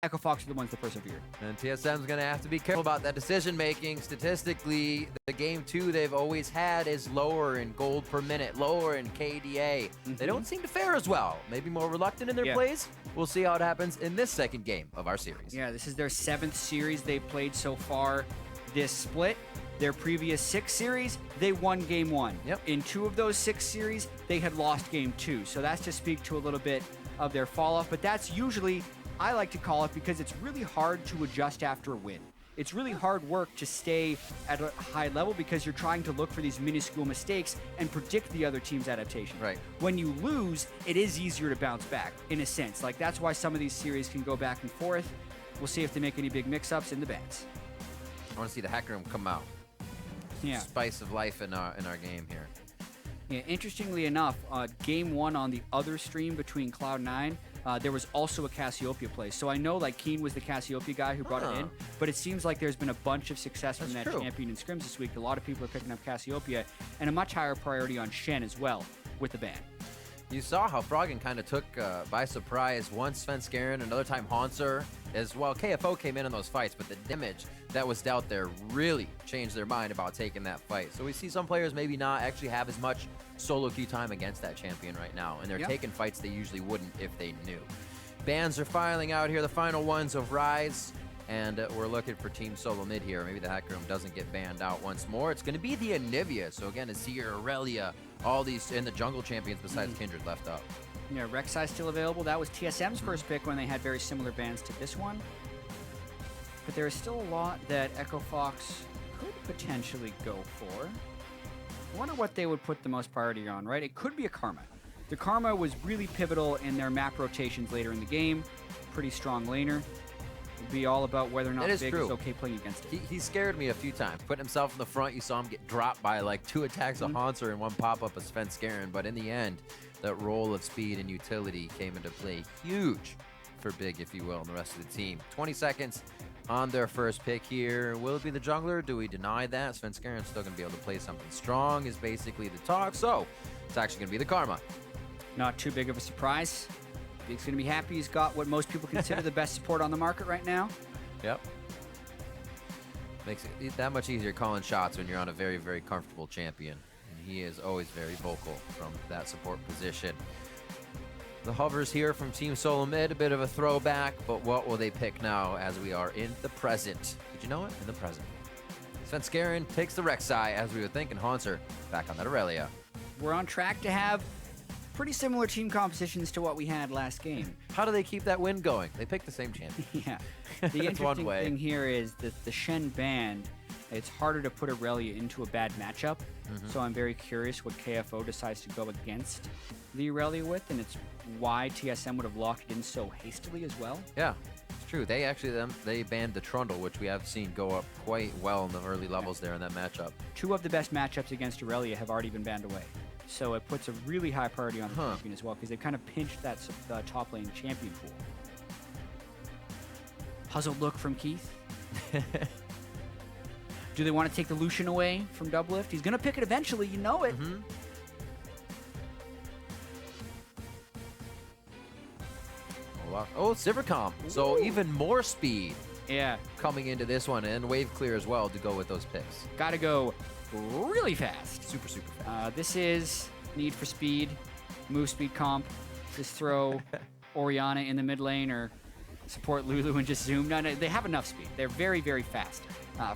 Echo Fox are the ones that persevered. And TSM's going to have to be careful about that decision-making. Statistically, the game 2 they've always had is lower in gold per minute, lower in KDA. They don't seem to fare as well. Maybe more reluctant in their plays. We'll see how it happens in this second game of our series. Yeah, this is their 7th series they've played so far this split. Their previous 6 series, they won game 1. Yep. In 2 of those 6 series, they had lost game 2. So that's to speak to a little bit of their fall-off. But that's usually, I like to call it, because it's really hard to adjust after a win. It's really hard work to stay at a high level because you're trying to look for these minuscule mistakes and predict the other team's adaptation. Right. When you lose, it is easier to bounce back, in a sense. Like, that's why some of these series can go back and forth. We'll see if they make any big mix-ups in the bans. I want to see the hack room come out. Yeah. Spice of life in our game here. Yeah, interestingly enough, game 1 on the other stream between Cloud9, there was also a Cassiopeia play. So I know like Keen was the Cassiopeia guy who brought it in, but it seems like there's been a bunch of success from that champion in scrims this week. A lot of people are picking up Cassiopeia, and a much higher priority on Shen as well with the ban. You saw how Froggen kind of took by surprise once Svenskeren, another time Haunter as well. KFO came in those fights, but the damage that was dealt there really changed their mind about taking that fight. So we see some players maybe not actually have as much solo queue time against that champion right now, and they're taking fights they usually wouldn't if they knew. Bans are filing out here, the final ones of Rise, and we're looking for Team SoloMid here. Maybe the hack room doesn't get banned out once more. It's going to be the Anivia. So again, Azir, Aurelia, all these in the jungle champions besides Kindred left up. Yeah, Rek'Sai still available. That was TSM's first pick when they had very similar bans to this one. But there is still a lot that Echo Fox could potentially go for. I wonder what they would put the most priority on, right? It could be a Karma. The Karma was really pivotal in their map rotations later in the game. Pretty strong laner. It'd be all about whether or not Big is okay playing against it. He scared me a few times. Putting himself in the front, you saw him get dropped by like 2 attacks of Haunter and 1 pop-up of Svenskeren. But in the end, that role of speed and utility came into play huge for Big, if you will, and the rest of the team. 20 seconds on their first pick here. Will it be the jungler? Do we deny that? Svenskeren's still going to be able to play something strong is basically the talk. So it's actually going to be the Karma. Not too big of a surprise. Big's going to be happy he's got what most people consider the best support on the market right now. Yep. Makes it that much easier calling shots when you're on a very, very comfortable champion. And he is always very vocal from that support position. The hovers here from Team SoloMid, a bit of a throwback, but what will they pick now as we are in the present? Did you know it? In the present. Svenskeren takes the Rek'Sai, as we would think, and Haunter back on that Aurelia. We're on track to have pretty similar team compositions to what we had last game. How do they keep that win going? They pick the same champion. Yeah. The interesting thing here is that the Shen ban, it's harder to put Aurelia into a bad matchup. So I'm very curious what KFO decides to go against the Aurelia with, and it's why TSM would have locked it in so hastily as well. Yeah, it's true. They actually they banned the Trundle, which we have seen go up quite well in the early levels there in that matchup. 2 of the best matchups against Aurelia have already been banned away. So it puts a really high priority on the champion as well, because they've kind of pinched that top lane champion pool. Puzzled look from Keith. Do they want to take the Lucian away from Doublelift? He's going to pick it eventually, you know it. Oh, Sivercom. So even more speed. Yeah. Coming into this one, and wave clear as well to go with those picks. Got to go really fast. Super, super fast. This is need for speed, move speed comp. Just throw Orianna in the mid lane or support Lulu and just zoom. No, they have enough speed. They're very, very fast.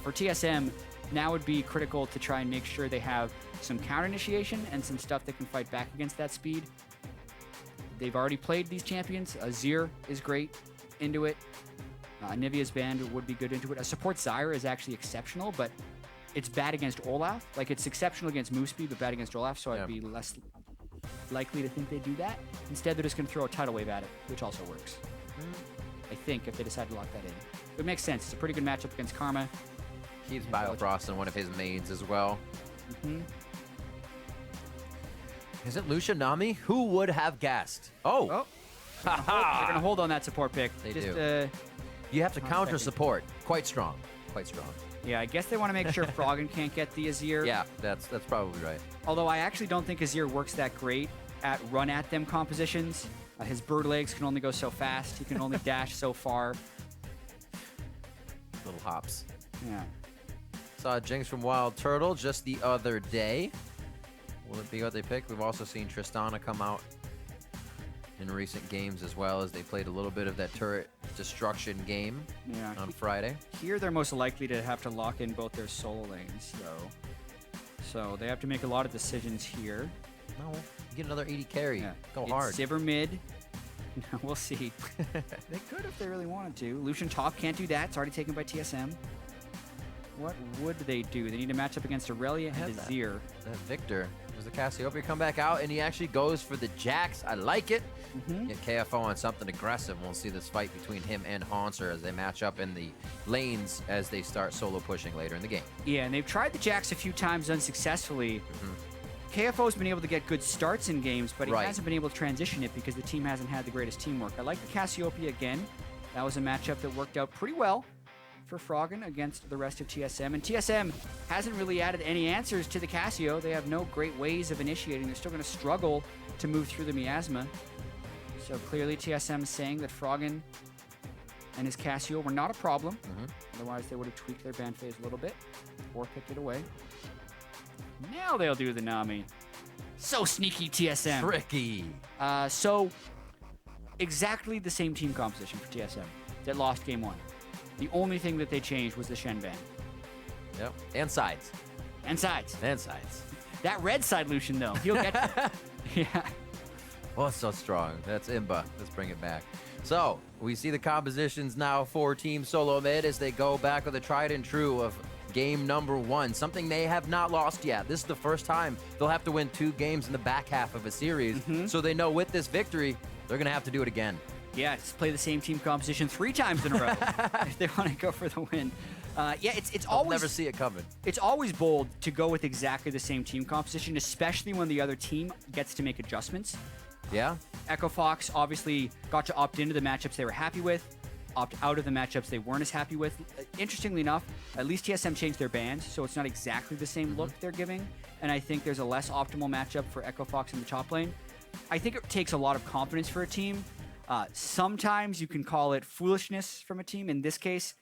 For TSM, now would be critical to try and make sure they have some counter initiation and some stuff that can fight back against that speed. They've already played these champions. Azir is great into it. Nivea's band would be good into it. Support Zyra is actually exceptional, but it's bad against Olaf. Like, it's exceptional against move speed, but bad against Olaf, so I'd be less likely to think they do that. Instead, they're just going to throw a tidal wave at it, which also works. I think, if they decide to lock that in. It makes sense. It's a pretty good matchup against Karma. Keeps Biofrost in one of his mains as well. Isn't Lucia Nami? Who would have guessed? Oh! They're going to hold on that support pick. They do. You have to counter support. Quite strong. Quite strong. Yeah, I guess they want to make sure Froggen can't get the Azir. Yeah, that's probably right. Although I actually don't think Azir works that great at run-at-them compositions. His bird legs can only go so fast. He can only dash so far. Little hops. Yeah. Saw Jinx from Wild Turtle just the other day. Will it be what they pick? We've also seen Tristana come out in recent games as well, as they played a little bit of that turret destruction game on Friday. Here they're most likely to have to lock in both their solo lanes, though. So they have to make a lot of decisions here. No, get another 80 carry. Yeah. Go it's hard. Sivir mid. We'll see. They could if they really wanted to. Lucian top can't do that. It's already taken by TSM. What would they do? They need to match up against Aurelia and Azir. That Victor. Does the Cassiopeia come back out, and he actually goes for the Jax. I like it. Get KFO on something aggressive. We'll see this fight between him and Haunter as they match up in the lanes as they start solo pushing later in the game. Yeah, and they've tried the Jax a few times unsuccessfully. KFO's been able to get good starts in games, but he hasn't been able to transition it because the team hasn't had the greatest teamwork. I like the Cassiopeia again. That was a matchup that worked out pretty well for Froggen against the rest of TSM. And TSM hasn't really added any answers to the Cassio. They have no great ways of initiating. They're still going to struggle to move through the miasma. So clearly TSM is saying that Froggen and his Cassio were not a problem. Otherwise, they would have tweaked their ban phase a little bit or picked it away. Now they'll do the Nami. So sneaky, TSM. Tricky. So exactly the same team composition for TSM that lost game 1. The only thing that they changed was the Shen ban. Yep. And sides. And sides. And sides. That red side Lucian, though, he'll get there. Yeah. Oh, it's so strong. That's Imba. Let's bring it back. So, we see the compositions now for Team SoloMid as they go back with a tried and true of game number 1, something they have not lost yet. This is the first time they'll have to win 2 games in the back half of a series, so they know with this victory, they're going to have to do it again. Yeah, just play the same team composition 3 times in a row if they want to go for the win. Yeah, it's I'll always... never see it coming. It's always bold to go with exactly the same team composition, especially when the other team gets to make adjustments. Yeah? Echo Fox obviously got to opt into the matchups they were happy with, opt out of the matchups they weren't as happy with. Interestingly enough, at least TSM changed their bans, so it's not exactly the same look they're giving, and I think there's a less optimal matchup for Echo Fox in the top lane. I think it takes a lot of confidence for a team. Sometimes you can call it foolishness from a team. In this case,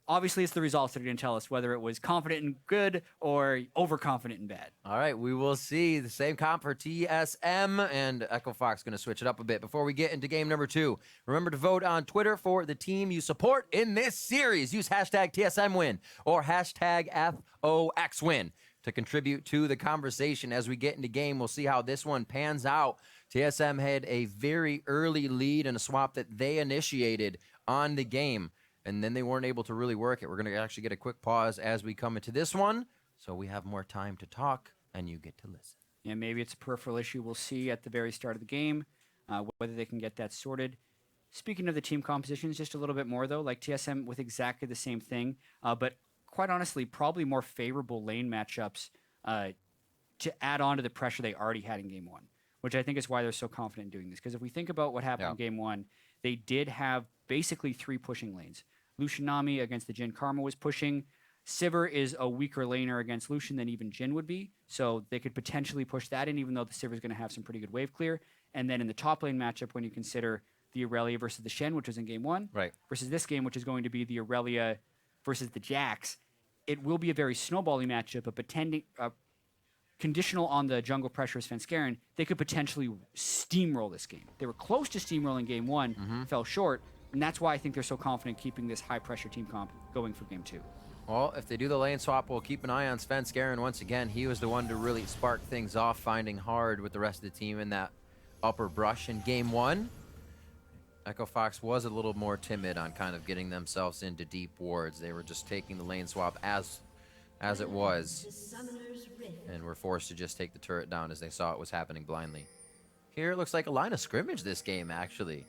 obviously it's the results that are going to tell us whether it was confident and good or overconfident and bad. All right, we will see the same comp for TSM, and Echo Fox going to switch it up a bit. Before we get into game number 2, remember to vote on Twitter for the team you support in this series. Use hashtag TSMWin or hashtag FOXWin to contribute to the conversation. As we get into game, we'll see how this one pans out. TSM had a very early lead in a swap that they initiated on the game, and then they weren't able to really work it. We're going to actually get a quick pause as we come into this one, so we have more time to talk, and you get to listen. Yeah, maybe it's a peripheral issue. We'll see at the very start of the game whether they can get that sorted. Speaking of the team compositions, just a little bit more, though, like TSM with exactly the same thing, but quite honestly, probably more favorable lane matchups to add on to the pressure they already had in game 1, which I think is why they're so confident in doing this. Because if we think about what happened in game 1, they did have basically 3 pushing lanes. Lucian Nami against the Jhin Karma was pushing. Sivir is a weaker laner against Lucian than even Jhin would be, so they could potentially push that in, even though the Sivir is going to have some pretty good wave clear. And then in the top lane matchup, when you consider the Aurelia versus the Shen, which was in game 1, versus this game, which is going to be the Aurelia versus the Jax, it will be a very snowbally matchup, but conditional on the jungle pressure of Svenskeren, they could potentially steamroll this game. They were close to steamrolling game 1, fell short, and that's why I think they're so confident keeping this high-pressure team comp going for game 2. Well, if they do the lane swap, we'll keep an eye on Svenskeren once again. He was the one to really spark things off, finding hard with the rest of the team in that upper brush in game 1. Echo Fox was a little more timid on kind of getting themselves into deep wards. They were just taking the lane swap as it was, and were forced to just take the turret down as they saw it was happening blindly. Here it looks like a line of scrimmage this game, actually.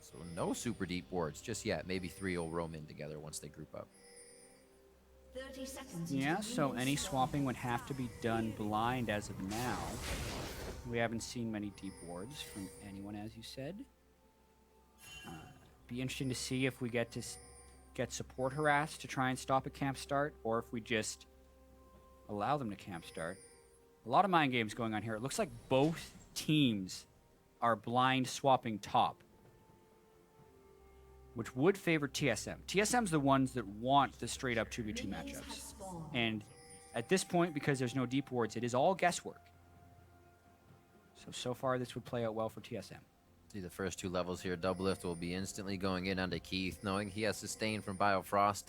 So no super deep wards just yet. Maybe 3 will roam in together once they group up. 30 seconds. Yeah, so any swapping would have to be done blind as of now. We haven't seen many deep wards from anyone, as you said. Be interesting to see if we get support harassed to try and stop a camp start, or if we just allow them to camp start. A lot of mind games going on here. It looks like both teams are blind swapping top. which would favor TSM. TSM's the ones that want the straight up 2v2 matchups. And at this point, because there's no deep wards, it is all guesswork. So far this would play out well for TSM. See the first 2 levels here. Doublelift will be instantly going in onto Keith, knowing he has sustained from Biofrost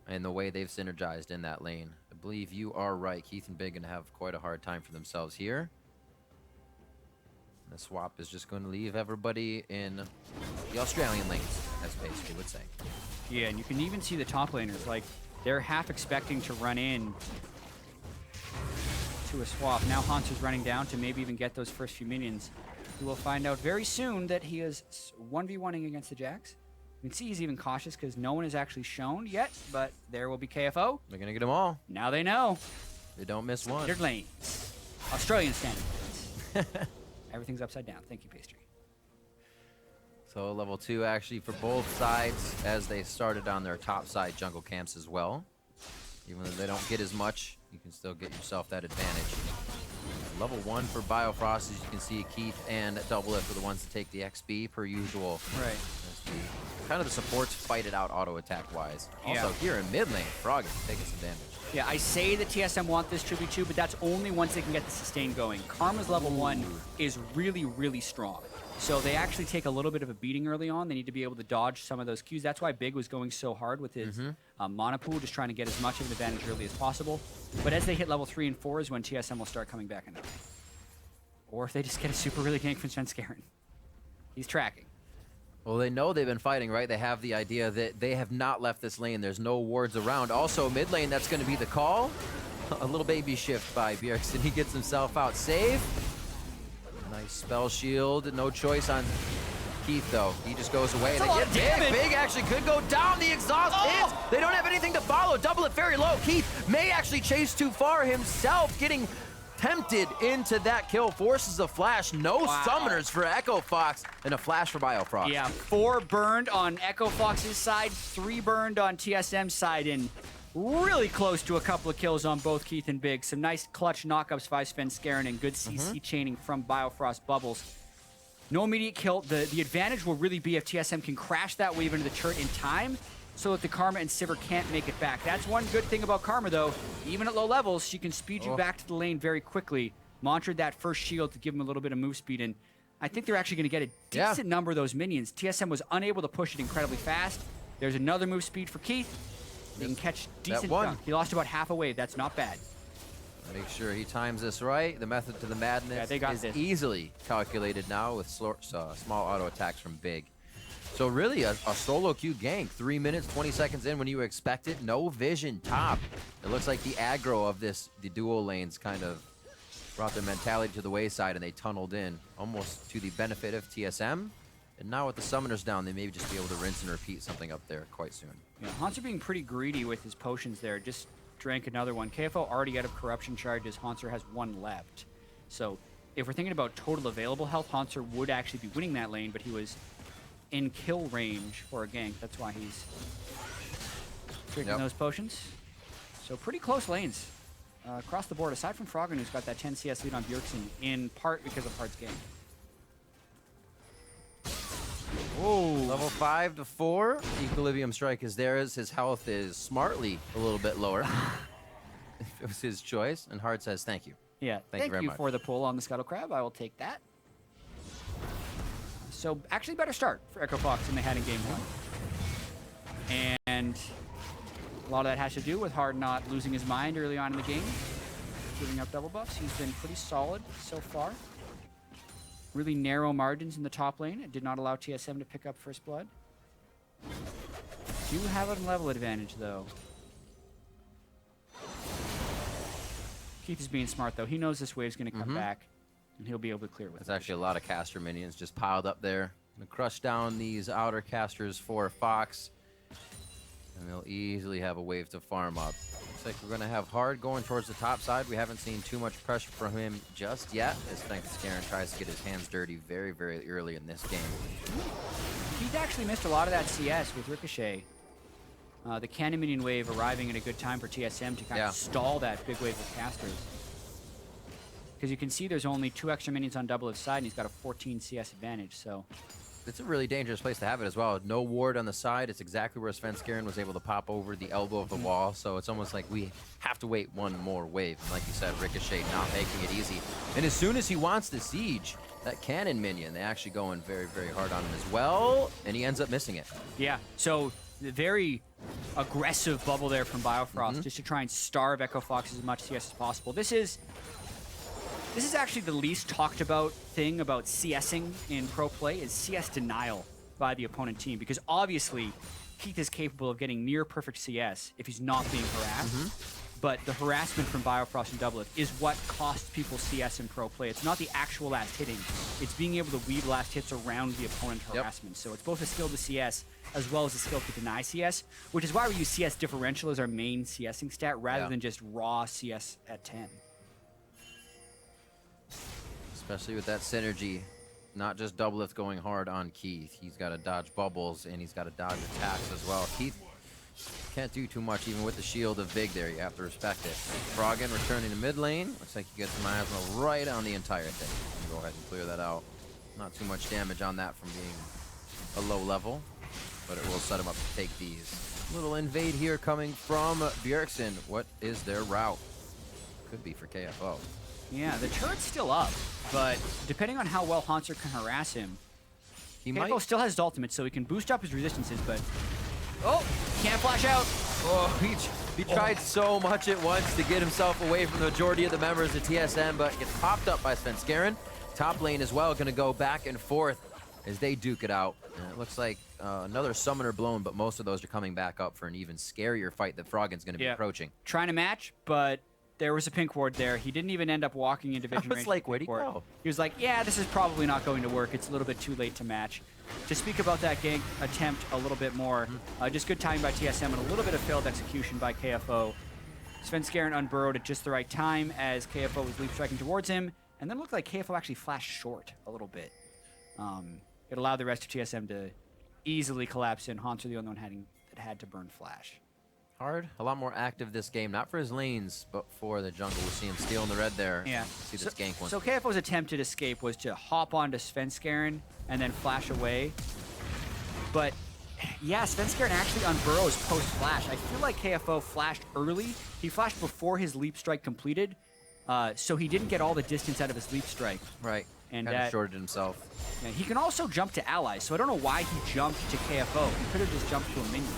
and the way they've synergized in that lane. I believe you are right. Keith and Big going to have quite a hard time for themselves here. The swap is just going to leave everybody in the Australian lanes, as Pastry would say. Yeah, and you can even see the top laners, like, they're half expecting to run in to a swap. Now Hanser's running down to maybe even get those first few minions. We will find out very soon that he is 1v1ing against the Jax. You can see he's even cautious because no one is actually shown yet, but there will be KFO. They're going to get them all. Now they know. They don't miss one. Standard lanes. Australian standard lanes. Everything's upside down. Thank you, Pastry. So level 2 actually for both sides as they started on their top side jungle camps as well. Even though they don't get as much, you can still get yourself that advantage. Level 1 for Biofrost, as you can see, Keith and Doublelift are the ones to take the XP per usual. Right. Kind of the supports fight it out auto attack wise. Also here in mid lane, Frog is taking some damage. Yeah, I say that TSM want this 2v2, but that's only once they can get the sustain going. Karma's level 1 is really, really strong. So they actually take a little bit of a beating early on. They need to be able to dodge some of those Qs. That's why Big was going so hard with his mana pool, just trying to get as much of an advantage early as possible. But as they hit level 3 and 4 is when TSM will start coming back in. Or if they just get a super early gank from Svenskeren. He's tracking. Well, they know they've been fighting, right? They have the idea that they have not left this lane. There's no wards around. Also, mid lane, that's going to be the call. A little baby shift by Bjergsen. He gets himself out safe. Nice spell shield. No choice on Keith, though. He just goes away. That's And again, Big actually could go down. The exhaust hits. They don't have anything to follow. Double it very low. Keith may actually chase too far himself, getting tempted into that kill. Forces a flash. No summoners for Echo Fox, and a flash for Biofrost. Yeah, 4 burned on Echo Fox's side, 3 burned on TSM's side, and really close to a couple of kills on both Keith and Big. Some nice clutch knockups by Svenskeren and good CC chaining from Biofrost Bubbles. No immediate kill. The advantage will really be if TSM can crash that wave into the turret in time so that the Karma and Sivir can't make it back. That's one good thing about Karma, though. Even at low levels, she can speed you back to the lane very quickly. Mantra'd that first shield to give him a little bit of move speed, and I think they're actually going to get a decent number of those minions. TSM was unable to push it incredibly fast. There's another move speed for Keith. They can catch decent dunk. He lost about half a wave. That's not bad. Make sure he times this right. The method to the madness is easily calculated now with small auto attacks from Big. So really a solo queue gank. 3 minutes, 20 seconds in when you expect it. No vision top. It looks like the aggro of the dual lanes kind of brought their mentality to the wayside and they tunneled in almost to the benefit of TSM. And now with the summoners down, they may just be able to rinse and repeat something up there quite soon. Yeah, Hanser being pretty greedy with his potions there. Just drank another one. KFO already out of corruption charges. Hanser has 1 left. So if we're thinking about total available health, Hanser would actually be winning that lane, but he was in kill range for a gank. That's why he's drinking those potions. So pretty close lanes across the board, aside from Froggen, who's got that 10 CS lead on Bjergsen, in part because of Heart's gank. Whoa. Level 5 to 4. Equilibrium strike is theirs. His health is smartly a little bit lower. It was his choice, and Hart says thank you. Yeah, thank you for the pull on the Scuttle Crab. I will take that. So actually better start for Echo Fox than they had in game 1. And a lot of that has to do with Hard not losing his mind early on in the game, giving up double buffs. He's been pretty solid so far. Really narrow margins in the top lane. It did not allow TSM to pick up first blood. Do have a level advantage, though. Keith is being smart, though. He knows this wave's going to come back, and he'll be able to clear with it. There's actually a lot of caster minions just piled up there. Gonna crush down these outer casters for Fox, and they'll easily have a wave to farm up. Looks like we're gonna have Hard going towards the top side. We haven't seen too much pressure from him just yet, as Svenskeren tries to get his hands dirty very, very early in this game. He's actually missed a lot of that CS with Ricochet. The cannon minion wave arriving at a good time for TSM to kind of stall that big wave of casters. Because you can see there's only 2 extra minions on double his side, and he's got a 14 CS advantage, so it's a really dangerous place to have it as well. No ward on the side. It's exactly where Svenskeren was able to pop over the elbow of the wall. So it's almost like we have to wait one more wave. And like you said, Ricochet not making it easy. And as soon as he wants to siege that cannon minion, they actually go in very, very hard on him as well. And he ends up missing it. Yeah, so the very aggressive bubble there from Biofrost just to try and starve Echo Fox as much CS as possible. This is actually the least talked about thing about CSing in pro play is CS denial by the opponent team, because obviously Keith is capable of getting near perfect CS if he's not being harassed. But the harassment from Biofrost and Doublelift is what costs people CS in pro play. It's not the actual last hitting. It's being able to weave last hits around the opponent harassment. So it's both a skill to CS as well as a skill to deny CS, which is why we use CS differential as our main CSing stat rather than just raw CS at 10. Especially with that synergy. Not just Doublelift going hard on Keith. He's got to dodge bubbles and he's got to dodge attacks as well. Keith can't do too much even with the shield of Big there. You have to respect it. Froggen returning to mid lane. Looks like he gets some miasma right on the entire thing. Go ahead and clear that out. Not too much damage on that from being a low level, but it will set him up to take these. Little invade here coming from Bjergsen. What is their route? Could be for KFO. Yeah, the turret's still up, but depending on how well Haunter can harass him, KFO still has his ultimate, so he can boost up his resistances, but... Oh, can't flash out. Oh, he tried so much at once to get himself away from the majority of the members of TSM, but gets popped up by Svenskeren. Top lane as well, going to go back and forth as they duke it out. And it looks like another summoner blown, but most of those are coming back up for an even scarier fight that Froggen's going to be approaching. Trying to match, but there was a pink ward there. He didn't even end up walking into vision range. It's like, where'd he go? He was like, yeah, this is probably not going to work. It's a little bit too late to match. To speak about that gank attempt a little bit more, just good timing by TSM and a little bit of failed execution by KFO. Svenskeren unburrowed at just the right time as KFO was leap striking towards him, and then it looked like KFO actually flashed short a little bit. It allowed the rest of TSM to easily collapse in. Haunter the only one that had to burn flash. Hard, a lot more active this game, not for his lanes, but for the jungle. We see him stealing the red there. Yeah. See this gank one. So KFO's attempted escape was to hop onto Svenskeren and then flash away. But yeah, Svenskeren actually unburrows post-flash. I feel like KFO flashed early. He flashed before his leap strike completed, so he didn't get all the distance out of his leap strike. Right. And kind of shorted himself. Yeah, he can also jump to allies, so I don't know why he jumped to KFO. He could have just jumped to a minion.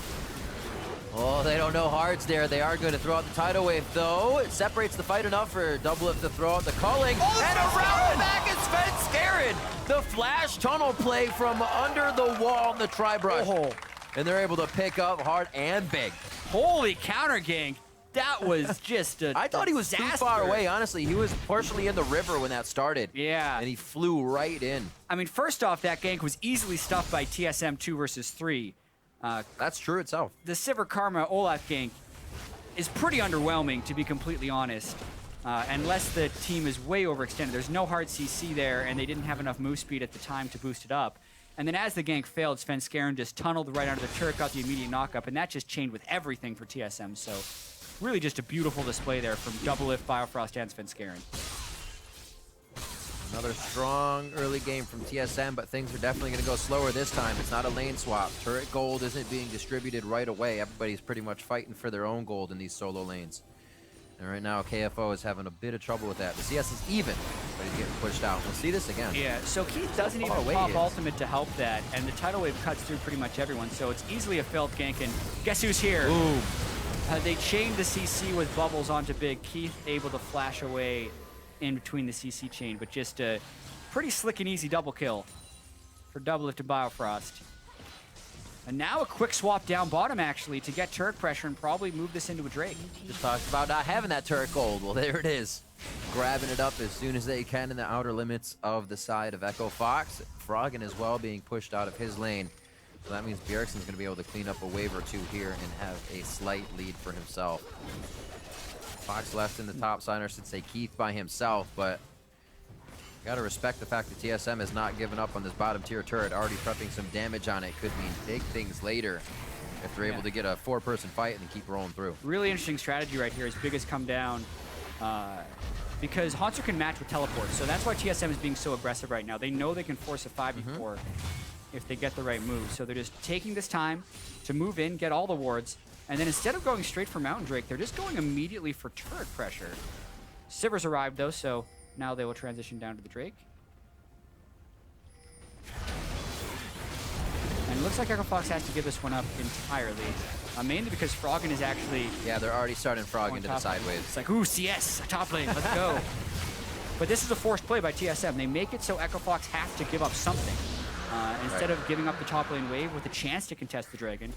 Oh, they don't know Hearts there. They are going to throw out the tidal wave, though. It separates the fight enough for Doublelift to throw out the calling. Oh, and around the back is Svenskeren. The flash tunnel play from under the wall in the tri-brush. Oh. And they're able to pick up hard and big. Holy counter gank. That was just a I thought he was too far away, honestly. He was partially in the river when that started. Yeah. And he flew right in. I mean, first off, that gank was easily stuffed by TSM 2 versus 3. That's true itself. The Sivir Karma Olaf gank is pretty underwhelming, to be completely honest. Unless the team is way overextended. There's no hard CC there, and they didn't have enough move speed at the time to boost it up. And then as the gank failed, Svenskeren just tunneled right under the turret, got the immediate knockup, and that just chained with everything for TSM. So really just a beautiful display there from Doublelift, Biofrost, and Svenskeren. Another strong early game from TSM, but things are definitely going to go slower this time. It's not a lane swap. Turret gold isn't being distributed right away. Everybody's pretty much fighting for their own gold in these solo lanes. And right now, KFO is having a bit of trouble with that. The CS is even, but he's getting pushed out. We'll see this again. Yeah, so Keith doesn't even pop ultimate to help that, and the tidal wave cuts through pretty much everyone, so it's easily a failed gank, and guess who's here? Boom. They chained the CC with bubbles onto Big. Keith able to flash away in between the CC chain, but just a pretty slick and easy double kill for Doublelift and Biofrost. And now a quick swap down bottom, actually, to get turret pressure and probably move this into a Drake. Just talked about not having that turret gold. Well, there it is. Grabbing it up as soon as they can in the outer limits of the side of Echo Fox. Froggen as well being pushed out of his lane. So that means Bjergsen's going to be able to clean up a wave or two here and have a slight lead for himself. Fox left in the top side, or should say Keith by himself, but got to respect the fact that TSM has not given up on this bottom tier turret, already prepping some damage on it. Could mean big things later if they're able to get a 4-person fight and keep rolling through. Really interesting strategy right here as Big has come down because Haunter can match with teleport, so that's why TSM is being so aggressive right now. They know they can force a 5v4. if they get the right move. So they're just taking this time to move in, get all the wards, and then instead of going straight for Mountain Drake, they're just going immediately for turret pressure. Sivers arrived though, so now they will transition down to the Drake. And it looks like Echo Fox has to give this one up entirely. Mainly because Froggen is actually... Yeah, they're already starting Frog into the sideways. It's like, ooh, CS, top lane, let's go. But this is a forced play by TSM. They make it so Echo Fox has to give up something. Instead of giving up the top lane wave with a chance to contest the Dragon,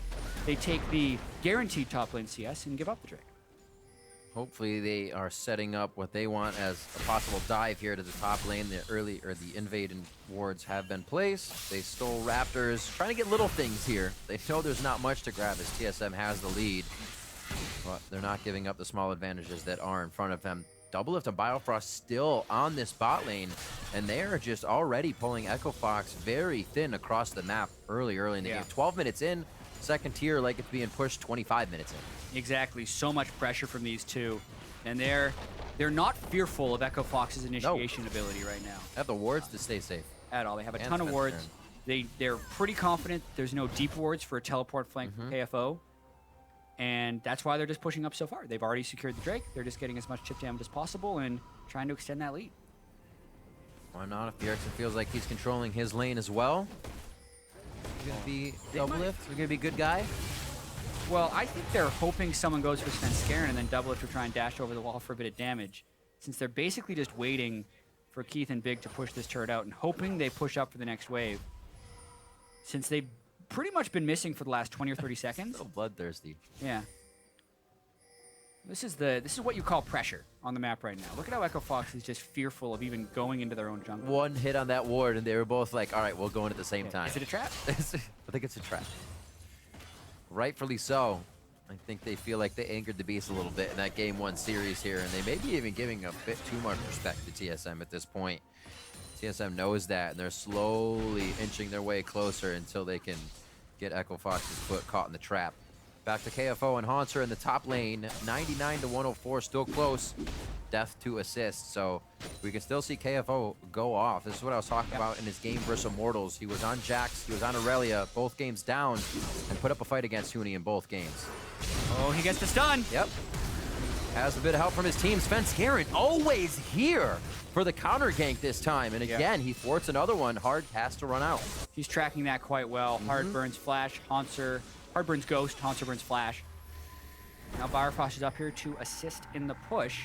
they take the guaranteed top lane CS and give up the Dragon. Hopefully they are setting up what they want as a possible dive here to the top lane. The invade and wards have been placed. They stole Raptors, trying to get little things here. They know there's not much to grab as TSM has the lead, but they're not giving up the small advantages that are in front of them. Doublelift and Biofrost still on this bot lane, and they are just already pulling Echo Fox very thin across the map early in the game. 12 minutes in, second tier like it's being pushed 25 minutes in. Exactly, so much pressure from these two, and they're not fearful of Echo Fox's initiation ability right now. They have the wards to stay safe. At all, they have a ton of wards. They're pretty confident there's no deep wards for a teleport flank from KFO, and that's why they're just pushing up so far. They've already secured the Drake. They're just getting as much chip damage as possible and trying to extend that lead. Why not if Bjergsen feels like he's controlling his lane as well? You're gonna be Doublelift? You're gonna be a good guy? Well, I think they're hoping someone goes for Svenskeren and then Doublelift will try and dash over the wall for a bit of damage, since they're basically just waiting for Keith and Big to push this turret out and hoping they push up for the next wave, since they've pretty much been missing for the last 20 or 30 seconds. So bloodthirsty. Yeah. This is what you call pressure on the map right now. Look at how Echo Fox is just fearful of even going into their own jungle. One hit on that ward, and they were both like, all right, we'll go in at the same time. Is it a trap? I think it's a trap. Rightfully so. I think they feel like they angered the beast a little bit in that Game 1 series here, and they may be even giving a bit too much respect to TSM at this point. TSM knows that, and they're slowly inching their way closer until they can get Echo Fox's foot caught in the trap. Back to KFO and Haunter in the top lane, 99 to 104, still close. Death to assist, so we can still see KFO go off. This is what I was talking about in his game versus Immortals. He was on Jax, he was on Aurelia, both games down, and put up a fight against Huni in both games. Oh, he gets the stun. Yep. Has a bit of help from his team. Svenskeren always here for the counter gank this time. And again, he thwarts another one. Hard has to run out. He's tracking that quite well. Hard burns Flash, Haunter. Hard burns Ghost, Haunter burns Flash. Now Biofrost is up here to assist in the push.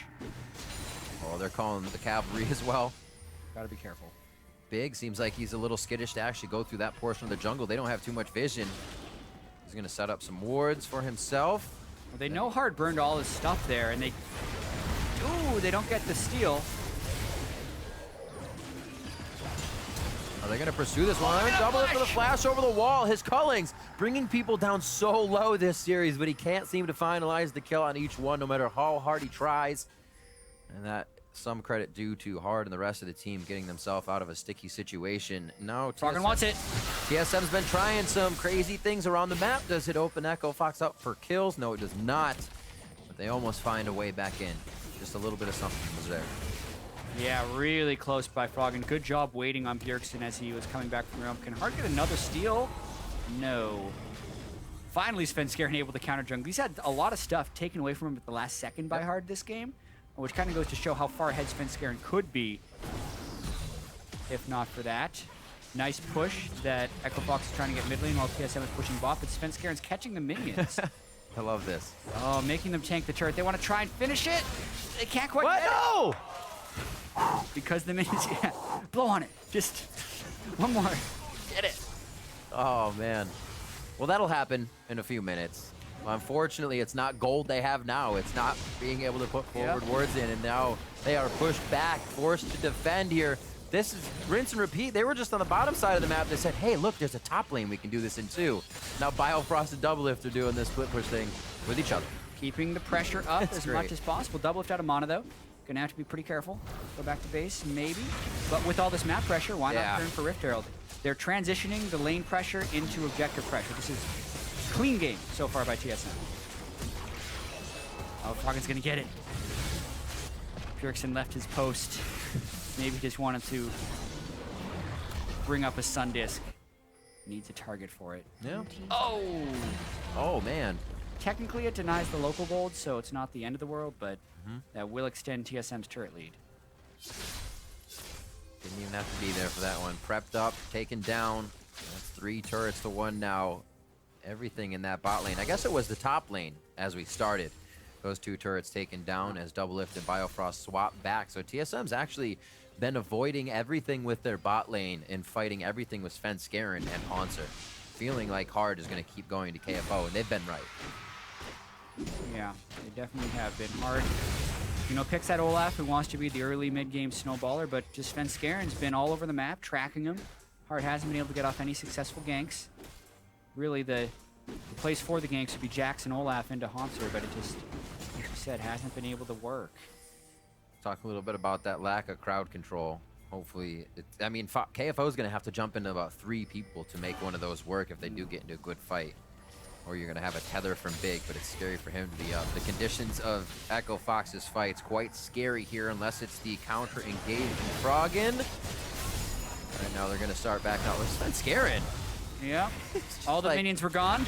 Oh, they're calling the cavalry as well. Gotta be careful. Big seems like he's a little skittish to actually go through that portion of the jungle. They don't have too much vision. He's gonna set up some wards for himself. Well, they know Hard burned all his stuff there, and they don't get the steal. Are they gonna pursue this one? Double it for the flash over the wall. His Cullings bringing people down so low this series, but he can't seem to finalize the kill on each one, no matter how hard he tries. And that some credit due to Hard and the rest of the team getting themselves out of a sticky situation. No, Froggen wants it. TSM's been trying some crazy things around the map. Does it open Echo Fox up for kills? No, it does not. But they almost find a way back in. Just a little bit of something was there. Yeah, really close by Froggen. Good job waiting on Bjergsen as he was coming back from the realm. Can Hard get another steal? No. Finally, Svenskeren able to counter jungle. He's had a lot of stuff taken away from him at the last second by Hard this game, which kind of goes to show how far ahead Svenskeren could be if not for that. Nice push that Echo Fox is trying to get mid lane while TSM is pushing bot, but Svenskeren's catching the minions. I love this. Oh, making them tank the turret. They want to try and finish it. They can't quite get No! it. Because the minions, blow on it. Just one more. Get it. Oh, man. Well, that'll happen in a few minutes. Unfortunately, it's not gold they have now. It's not being able to put forward wards in, and now they are pushed back, forced to defend here. This is rinse and repeat. They were just on the bottom side of the map. They said, hey, look, there's a top lane we can do this in too. Now Biofrost and Doublelift are doing this split push thing with each other. Keeping the pressure up as much as possible. Doublelift out of mana, though. Gonna have to be pretty careful. Go back to base, maybe. But with all this map pressure, why not turn for Rift Herald? They're transitioning the lane pressure into objective pressure. This is clean game so far by TSM. Oh, Froggen's gonna get it. Bjergsen left his post. Maybe just wanted to bring up a Sun Disc. needs a target for it. Yeah. Oh! Oh, man. Technically, it denies the local gold, so it's not the end of the world, but that will extend TSM's turret lead. Didn't even have to be there for that one. Prepped up, taken down. That's 3 turrets to 1 now. Everything in that bot lane. I guess it was the top lane as we started. Those 2 turrets taken down as Doublelift and Biofrost swap back. So TSM's actually been avoiding everything with their bot lane and fighting everything with Svenskeren and Hanser. Feeling like Hard is going to keep going to KFO, and they've been right. Yeah, they definitely have been. Hard, you know, picks that Olaf who wants to be the early mid-game snowballer, but just Svenskeren's been all over the map, tracking him. Hard hasn't been able to get off any successful ganks. Really, the place for the ganks would be Jax and Olaf into Hanser, but it just, like you said, hasn't been able to work. Talk a little bit about that lack of crowd control. Hopefully, I mean, KFO is going to have to jump into about 3 people to make one of those work if they do get into a good fight. Or you're going to have a tether from Big, but it's scary for him to be up. The conditions of Echo Fox's fights quite scary here, unless it's the counter engage from Froggen. Right now, they're going to start back out with Svenskeren. Yeah, all the minions were gone.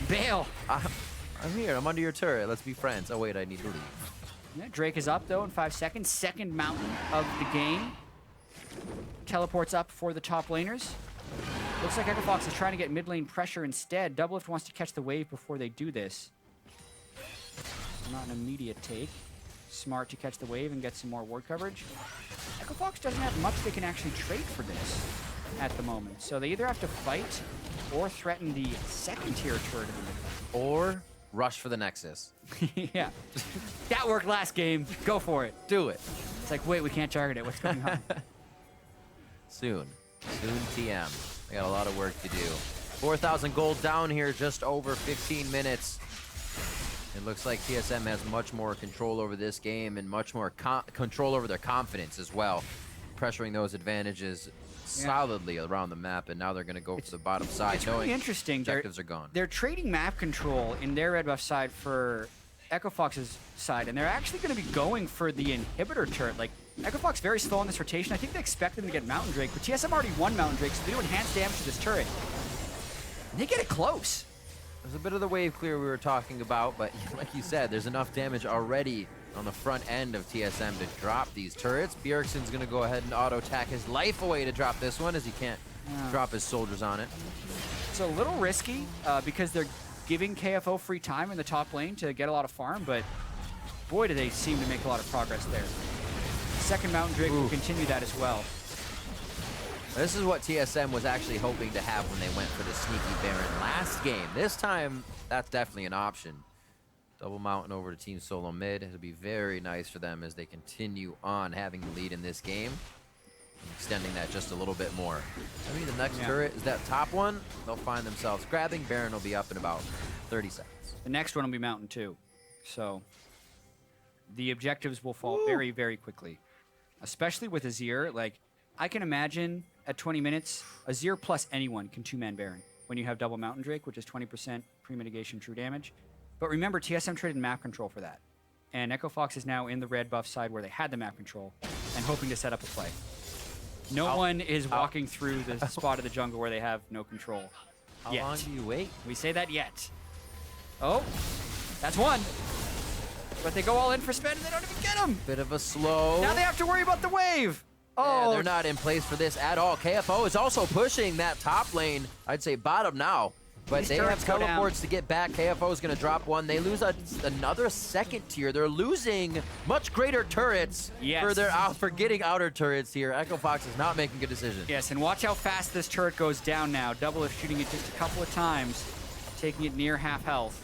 Bail. I'm here. I'm under your turret. Let's be friends. Oh, wait, I need to leave. Yeah, Drake is up, though, in 5 seconds. Second mountain of the game. Teleports up for the top laners. Looks like Echo Fox is trying to get mid lane pressure instead. Doublelift wants to catch the wave before they do this. Not an immediate take. Smart to catch the wave and get some more ward coverage. Echo Fox doesn't have much they can actually trade for this at the moment. So they either have to fight or threaten the second tier turret in the mid lane. Or rush for the Nexus. Yeah. That worked last game. Go for it. Do it. It's like, wait, we can't target it. What's going on? Soon. Soon TM. We got a lot of work to do. 4,000 gold down here, just over 15 minutes. It looks like TSM has much more control over this game and much more control over their confidence as well. Pressuring those advantages solidly around the map, and now they're going to go for the bottom side. It's really interesting. Objectives are gone. They're trading map control in their red buff side for Echo Fox's side, and they're actually going to be going for the inhibitor turret. Like, Echo Fox very slow in this rotation. I think they expect them to get Mountain Drake, but TSM already won Mountain Drake, so they do enhanced damage to this turret. And they get it close. There's a bit of the wave clear we were talking about, but like you said, there's enough damage already on the front end of TSM to drop these turrets. Bjergsen's going to go ahead and auto-attack his life away to drop this one, as he can't drop his soldiers on it. It's a little risky because they're giving KFO free time in the top lane to get a lot of farm, but boy, do they seem to make a lot of progress there. Second Mountain Drake will continue that as well. This is what TSM was actually hoping to have when they went for the sneaky Baron last game. This time, that's definitely an option. Double Mountain over to Team SoloMid. It'll be very nice for them as they continue on having the lead in this game. Extending that just a little bit more. I mean, the next turret is that top one. They'll find themselves grabbing. Baron will be up in about 30 seconds. The next one will be Mountain too. So the objectives will fall very, very quickly. Especially with Azir. Like, I can imagine at 20 minutes, Azir plus anyone can 2-man Baron when you have double Mountain Drake, which is 20% pre-mitigation true damage. But remember, TSM traded map control for that. And Echo Fox is now in the red buff side where they had the map control and hoping to set up a play. No one is walking through the spot of the jungle where they have no control. How long do you wait? We say that yet. Oh, that's one. But they go all in for spend and they don't even get him. Bit of a slow. Now they have to worry about the wave. Oh, yeah, they're not in place for this at all. KFO is also pushing that top lane. I'd say bottom now. But they have teleports to get back. KFO is going to drop one. They lose another second tier. They're losing much greater turrets for getting outer turrets here. Echo Fox is not making good decisions. Yes, and watch how fast this turret goes down now. Doublelift shooting it just a couple of times, taking it near half health.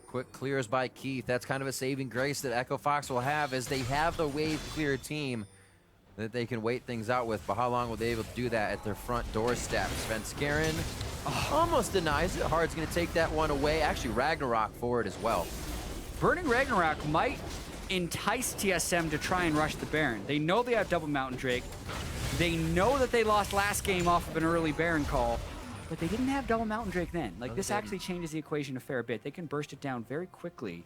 Quick clears by Keith. That's kind of a saving grace that Echo Fox will have as they have the wave clear team that they can wait things out with. But how long will they be able to do that at their front doorstep? Svenskeren almost denies it. Hard's going to take that one away. Actually, Ragnarok forward as well. Burning Ragnarok might entice TSM to try and rush the Baron. They know they have double Mountain Drake. They know that they lost last game off of an early Baron call, but they didn't have double Mountain Drake then. Like, this actually changes the equation a fair bit. They can burst it down very quickly,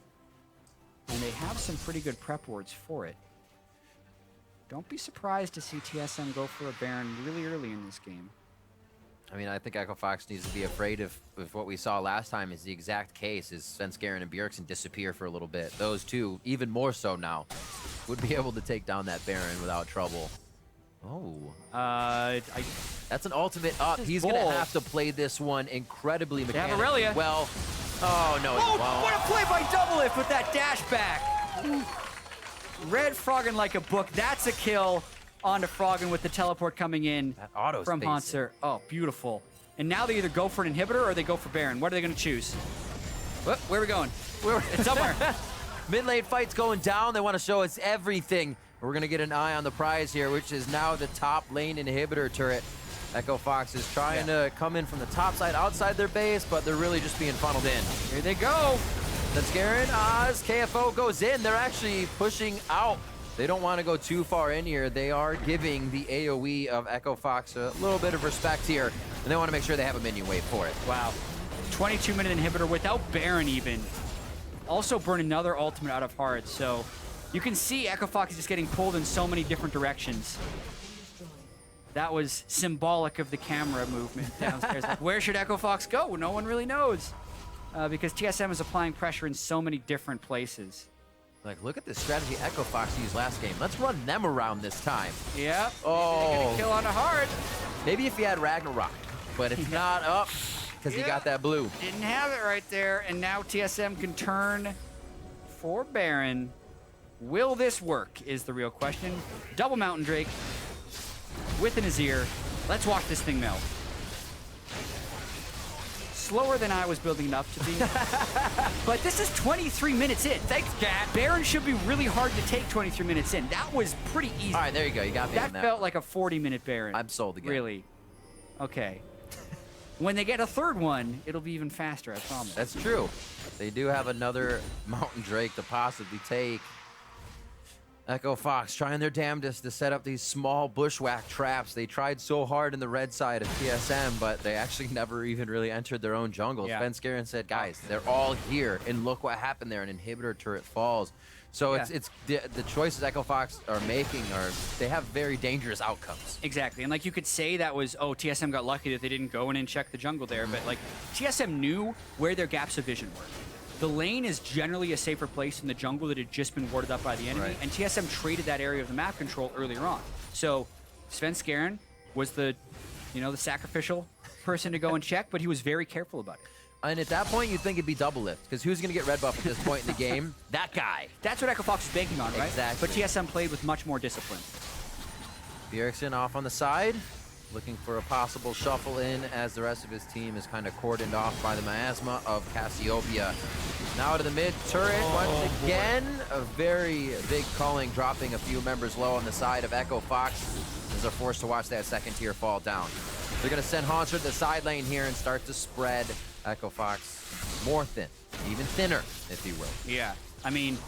and they have some pretty good prep wards for it. Don't be surprised to see TSM go for a Baron really early in this game. I mean, I think Echo Fox needs to be afraid if what we saw last time is the exact case, is Svenskeren and Bjergsen disappear for a little bit. Those two, even more so now, would be able to take down that Baron without trouble. Oh. That's an ultimate up. He's going to have to play this one incredibly mechanically. They have Aurelia. Well, oh, no. Oh, what a play by Doublelift with that dash back. Red Froggen like a book. That's a kill onto Froggen with the teleport coming in from Hanser. Oh, beautiful. And now they either go for an inhibitor or they go for Baron. What are they going to choose? Where are we going? It's somewhere. Mid lane fight's going down. They want to show us everything. We're going to get an eye on the prize here, which is now the top lane inhibitor turret. Echo Fox is trying to come in from the top side outside their base, but they're really just being funneled in. Here they go. Svenskeren, Oz, KFO goes in. They're actually pushing out. They don't want to go too far in here. They are giving the AoE of Echo Fox a little bit of respect here, and they want to make sure they have a minion wait for it. Wow. 22-minute inhibitor without Baron even. Also burn another ultimate out of Heart, so you can see Echo Fox is just getting pulled in so many different directions. That was symbolic of the camera movement downstairs. Like, where should Echo Fox go? No one really knows. Because TSM is applying pressure in so many different places. Like, look at the strategy Echo Fox used last game. Let's run them around this time. Yep. Oh. Get a kill on a Heart. Maybe if you had Ragnarok, but it's not up because he got that blue. Didn't have it right there, and now TSM can turn for Baron. Will this work is the real question. Double Mountain Drake with an Azir. Let's watch this thing melt. Slower than I was building it up to be. But this is 23 minutes in. Thanks, Gat. Baron should be really hard to take 23 minutes in. That was pretty easy. All right, there you go. You got me on that. That felt like a 40-minute Baron. I'm sold again. Really? Okay. When they get a third one, it'll be even faster, I promise. That's true. They do have another Mountain Drake to possibly take. Echo Fox trying their damnedest to set up these small bushwhack traps. They tried so hard in the red side of TSM, but they actually never even really entered their own jungle. Yeah. Svenskeren said, guys, they're all here, and look what happened there. An inhibitor turret falls. So it's the choices Echo Fox are making they have very dangerous outcomes. Exactly, and like you could say that was, oh, TSM got lucky that they didn't go in and check the jungle there, but like TSM knew where their gaps of vision were. The lane is generally a safer place in the jungle that had just been warded up by the enemy, and TSM traded that area of the map control earlier on. So Svenskeren was the sacrificial person to go and check, but he was very careful about it. And at that point, you'd think it'd be double lift, because who's going to get red buff at this point in the game? That guy. That's what Echo Fox was banking on, right? Exactly. But TSM played with much more discipline. Bjergsen off on the side, looking for a possible shuffle in as the rest of his team is kind of cordoned off by the miasma of Cassiopeia. Now to the mid turret once again. A very big culling, dropping a few members low on the side of Echo Fox as they're forced to watch that second tier fall down. They're going to send Hanser to the side lane here and start to spread Echo Fox more thin, even thinner, if you will. Yeah, I mean,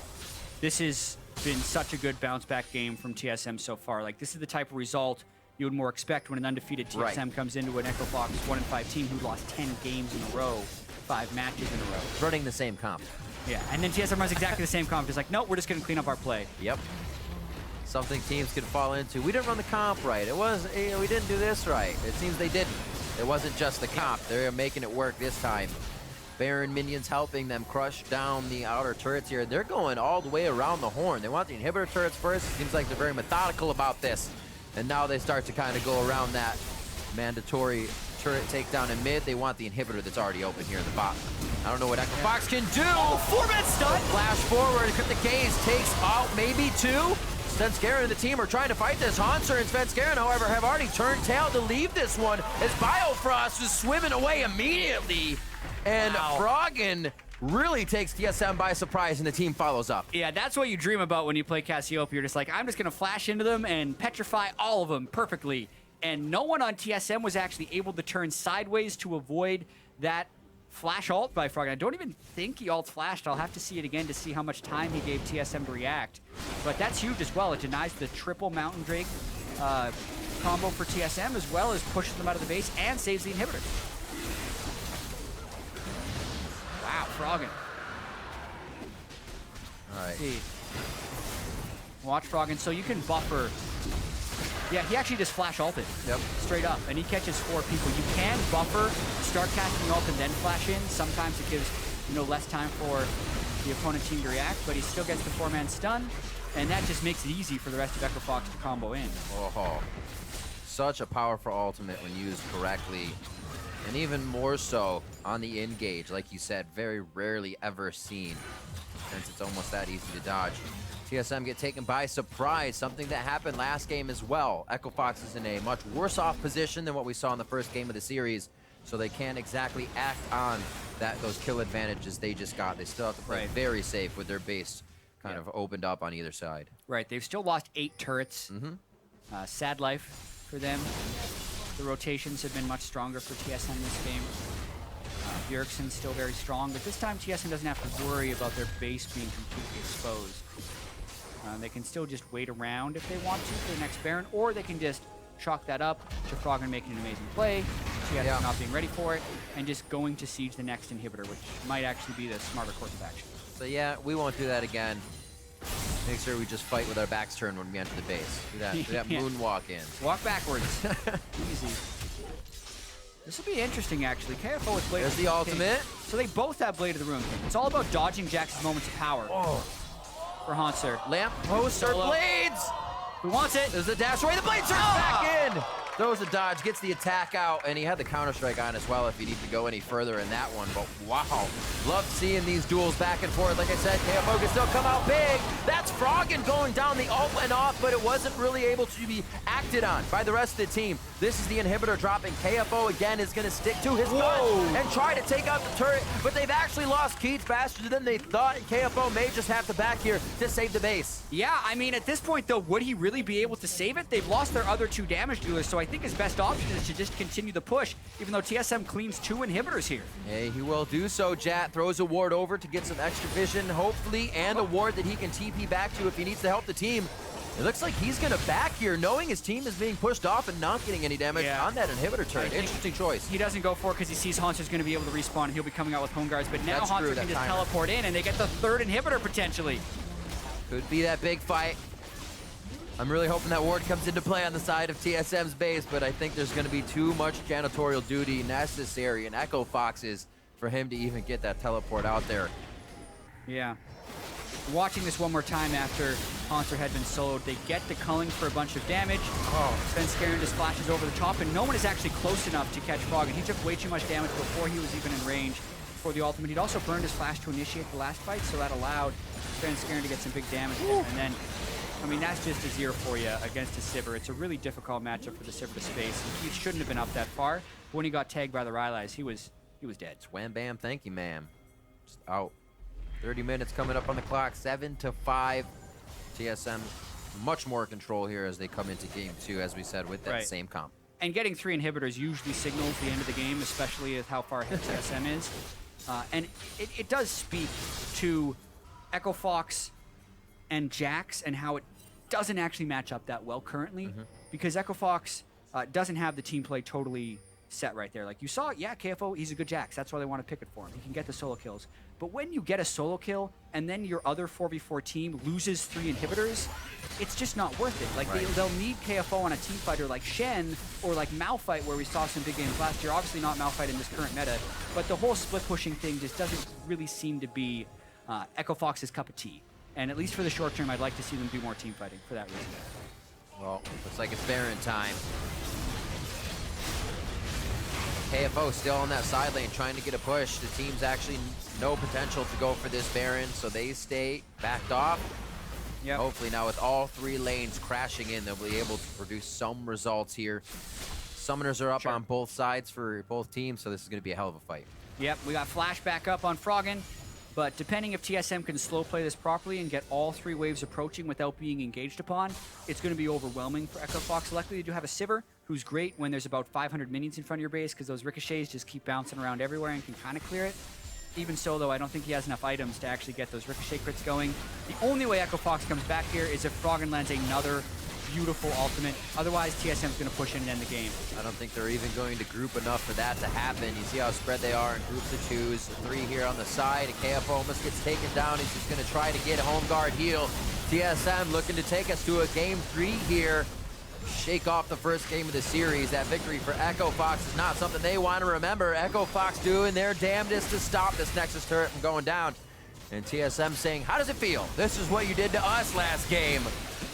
this has been such a good bounce back game from TSM so far. Like, this is the type of result you would more expect when an undefeated TSM comes into an Echo Fox 1-5 team who lost 10 games in a row, 5 matches in a row. Running the same comp. Yeah, and then TSM runs exactly the same comp. Just like, nope, we're just going to clean up our play. Yep. Something teams could fall into. We didn't run the comp right. It was, we didn't do this right. It seems they didn't. It wasn't just the comp. They're making it work this time. Baron minions helping them crush down the outer turrets here. They're going all the way around the horn. They want the inhibitor turrets first. It seems like they're very methodical about this. And now they start to kind of go around that mandatory turret takedown in mid. They want the inhibitor that's already open here in the bottom. I don't know what Echo Fox can do. Oh, 4-minute stun. Flash forward. The gaze takes out maybe 2. Svenskeren and the team are trying to fight this. Hanser and Svenskeren, however, have already turned tail to leave this one as Biofrost is swimming away immediately. And Froggen really takes TSM by surprise, and the team follows up. Yeah, that's what you dream about when you play Cassiopeia. You're just like, I'm just going to flash into them and petrify all of them perfectly. And no one on TSM was actually able to turn sideways to avoid that flash ult by Froggen. I don't even think he ult flashed. I'll have to see it again to see how much time he gave TSM to react. But that's huge as well. It denies the triple Mountain Drake combo for TSM, as well as pushes them out of the base and saves the inhibitor. Wow, Froggen. All right. See. Watch Froggen. So you can buffer Yeah, he actually just flash ulted. Yep. Straight up. And he catches 4 people. You can buffer, start casting ult, and then flash in. Sometimes it gives, you know, less time for the opponent team to react, but he still gets the 4-man stun, and that just makes it easy for the rest of Echo Fox to combo in. Oh, such a powerful ultimate when used correctly. And even more so on the engage, like you said, very rarely ever seen, since it's almost that easy to dodge. TSM get taken by surprise, something that happened last game as well. Echo Fox is in a much worse off position than what we saw in the first game of the series, so they can't exactly act on those kill advantages they just got. They still have to play very safe with their base kind of opened up on either side. Right, they've still lost 8 turrets. Sad life for them. The rotations have been much stronger for TSM this game. Bjergsen's still very strong, but this time TSM doesn't have to worry about their base being completely exposed. They can still just wait around if they want to for the next Baron, or they can just chalk that up to Froggen making an amazing play, TSM not being ready for it, and just going to siege the next inhibitor, which might actually be the smarter course of action. So yeah, we won't do that again. Make sure we just fight with our backs turned when we enter the base. Do that moonwalk in. Walk backwards. Easy. This will be interesting, actually. KFO with Blade. There's the ultimate. So they both have Blade of the Ruin King. It's all about dodging Jax's moments of power. For Haunter. Lamp poster blades! Who wants it? There's a dash away. The blade surge back in! Throws a dodge, gets the attack out, and he had the counter-strike on as well if you need to go any further in that one. But wow, love seeing these duels back and forth. Like I said, KFO can still come out big. That's Froggen going down. The ult went off, but it wasn't really able to be acted on by the rest of the team. This is the inhibitor dropping. KFO again is going to stick to his gun and try to take out the turret, but they've actually lost Keith faster than they thought, and KFO may just have to back here to save the base. Yeah, I mean, at this point, though, would he really be able to save it? They've lost their other 2 damage dealers, so I think his best option is to just continue the push, even though TSM cleans 2 inhibitors here. Hey, he will do so. Jat throws a ward over to get some extra vision, hopefully, and a ward that he can TP back to if he needs to help the team. It looks like he's going to back here, knowing his team is being pushed off and not getting any damage on that inhibitor turret. Interesting choice. He doesn't go for it because he sees Haunter's going to be able to respawn, and he'll be coming out with home guards, but now Haunter can just teleport in, and they get the 3rd inhibitor, potentially. Could be that big fight. I'm really hoping that ward comes into play on the side of TSM's base, but I think there's going to be too much janitorial duty necessary in Echo Fox's for him to even get that teleport out there. Yeah. Watching this one more time after Haunter had been soloed, they get the culling for a bunch of damage. Svenskeren just flashes over the top, and no one is actually close enough to catch Froggen. He took way too much damage before he was even in range for the ultimate. He'd also burned his flash to initiate the last fight, so that allowed Svenskeren to get some big damage. And then, I mean, that's just a 0 for you against a Sivir. It's a really difficult matchup for the Sivir to space. He shouldn't have been up that far. But when he got tagged by the Rylai's, he was dead. It's wham bam, thank you, ma'am. Just out. 30 minutes coming up on the clock, 7-5. TSM much more control here as they come into game 2, as we said, with that same comp. And getting 3 inhibitors usually signals the end of the game, especially with how far ahead TSM is. And it does speak to Echo Fox and Jax and how it doesn't actually match up that well currently, because Echo Fox doesn't have the team play totally set right there. Like you saw, KFO, he's a good Jax. That's why they want to pick it for him. He can get the solo kills. But when you get a solo kill and then your other 4v4 team loses 3 inhibitors, it's just not worth it. Like they'll need KFO on a team fighter like Shen or like Malphite, where we saw some big games last year. Obviously not Malphite in this current meta, but the whole split pushing thing just doesn't really seem to be Echo Fox's cup of tea. And at least for the short term, I'd like to see them do more team fighting for that reason. Well, looks like it's Baron time. KFO still on that side lane trying to get a push. The team's actually no potential to go for this Baron, so they stay backed off. Hopefully now with all 3 lanes crashing in, they'll be able to produce some results here. Summoners are up on both sides for both teams, so this is going to be a hell of a fight. Yep, we got Flash back up on Froggen, but depending if TSM can slow play this properly and get all 3 waves approaching without being engaged upon, it's going to be overwhelming for Echo Fox. Luckily, they do have a Sivir, who's great when there's about 500 minions in front of your base, because those ricochets just keep bouncing around everywhere and can kind of clear it. Even so, though, I don't think he has enough items to actually get those ricochet crits going. The only way Echo Fox comes back here is if Froggen lands another beautiful ultimate. Otherwise, TSM's going to push in and end the game. I don't think they're even going to group enough for that to happen. You see how spread they are in groups of 2s. 3 here on the side. KFO almost gets taken down. He's just going to try to get a home guard heal. TSM looking to take us to a game 3 here. shake off the first game of the series. That victory for Echo Fox is not something they want to remember. Echo Fox doing their damnedest to stop this Nexus turret from going down. And TSM saying, how does it feel? This is what you did to us last game.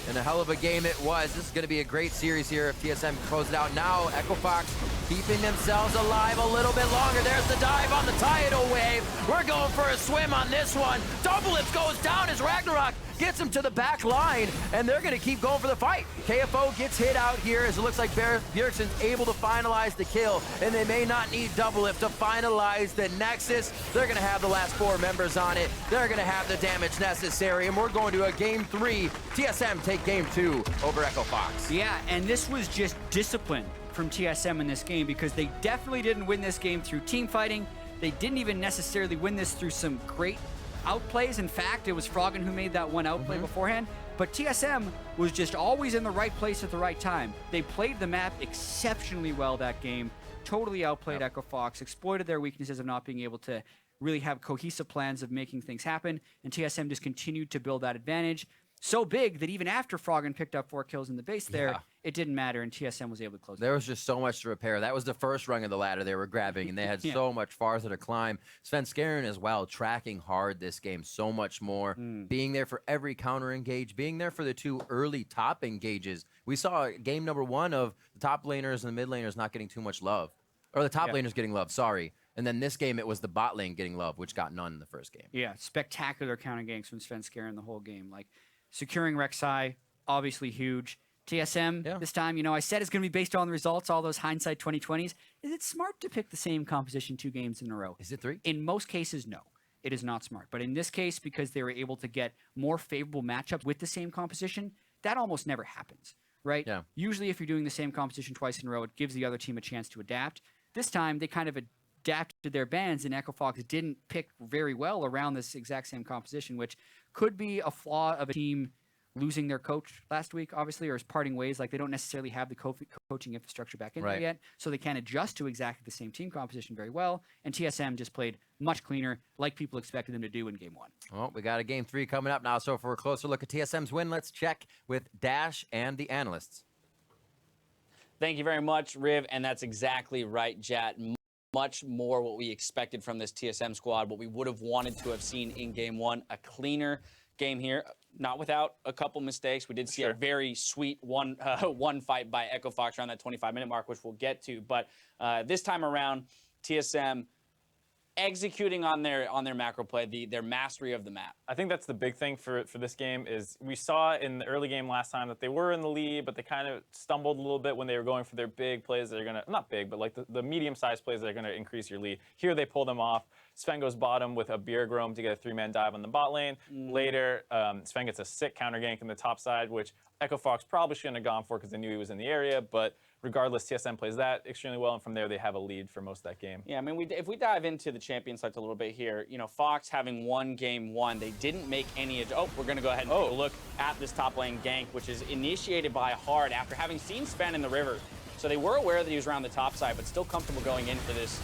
And a hell of a game it was. This is going to be a great series here if TSM can close it out. Now, Echo Fox keeping themselves alive a little bit longer. There's the dive on the tidal wave. We're going for a swim on this one. Double Lift goes down as Ragnarok gets him to the back line, and they're going to keep going for the fight. KFO gets hit out here as it looks like Bjergsen's able to finalize the kill, and they may not need Double Lift to finalize the Nexus. They're going to have the last 4 members on it. They're going to have the damage necessary, and we're going to a game 3. TSM take game 2 over Echo Fox. Yeah, and this was just discipline from TSM in this game because they definitely didn't win this game through team fighting. They didn't even necessarily win this through some great outplays. In fact, it was Froggen who made that one outplay beforehand. But TSM was just always in the right place at the right time. They played the map exceptionally well that game, totally outplayed Echo Fox, exploited their weaknesses of not being able to really have cohesive plans of making things happen, and TSM just continued to build that advantage. So big that even after Froggen picked up 4 kills in the base there, it didn't matter, and TSM was able to close it. There was just so much to repair. That was the first rung of the ladder they were grabbing, and they had so much farther to climb. Svenskeren as well, tracking hard this game so much more, being there for every counter engage, being there for the 2 early top engages. We saw game number 1 of the top laners and the mid laners not getting too much love. Or the top laners getting love, sorry. And then this game, it was the bot lane getting love, which got none in the first game. Yeah, spectacular counter ganks from Svenskeren the whole game. Like, securing Rek'Sai, obviously huge. TSM, this time, you know, I said it's going to be based on the results, all those hindsight 2020s. Is it smart to pick the same composition 2 games in a row? Is it 3? In most cases, no. It is not smart. But in this case, because they were able to get more favorable matchups with the same composition, that almost never happens, right? Yeah. Usually if you're doing the same composition twice in a row, it gives the other team a chance to adapt. This time, they kind of adapted their bans, and Echo Fox didn't pick very well around this exact same composition, which could be a flaw of a team losing their coach last week, obviously, or is parting ways. Like, they don't necessarily have the coaching infrastructure back in there yet, so they can't adjust to exactly the same team composition very well, and TSM just played much cleaner, like people expected them to do in game 1. Well, we got a game 3 coming up now, so for a closer look at TSM's win, let's check with Dash and the analysts. Thank you very much, Riv, and that's exactly right, Jat. Much more what we expected from this TSM squad, what we would have wanted to have seen in game 1, a cleaner game here, not without a couple mistakes. We did see a very sweet one fight by Echo Fox around that 25-minute mark, which we'll get to. But this time around, TSM executing on their macro play, their mastery of the map. I think that's the big thing for this game is we saw in the early game last time that they were in the lead, but they kind of stumbled a little bit when they were going for their big plays that are going to, not big, but like the medium-sized plays that are going to increase your lead. Here they pull them off. Sven goes bottom with a Bjergsen to get a 3-man dive on the bot lane. Later, Sven gets a sick counter gank in the top side, which Echo Fox probably shouldn't have gone for because they knew he was in the area, but regardless, TSM plays that extremely well, and from there they have a lead for most of that game. Yeah, I mean, if we dive into the champion sites a little bit here, you know, Fox having won game 1, they didn't make any. Oh, we're going to go ahead and take a look at this top lane gank, which is initiated by Hard after having seen Sven in the river. So they were aware that he was around the top side, but still comfortable going in for this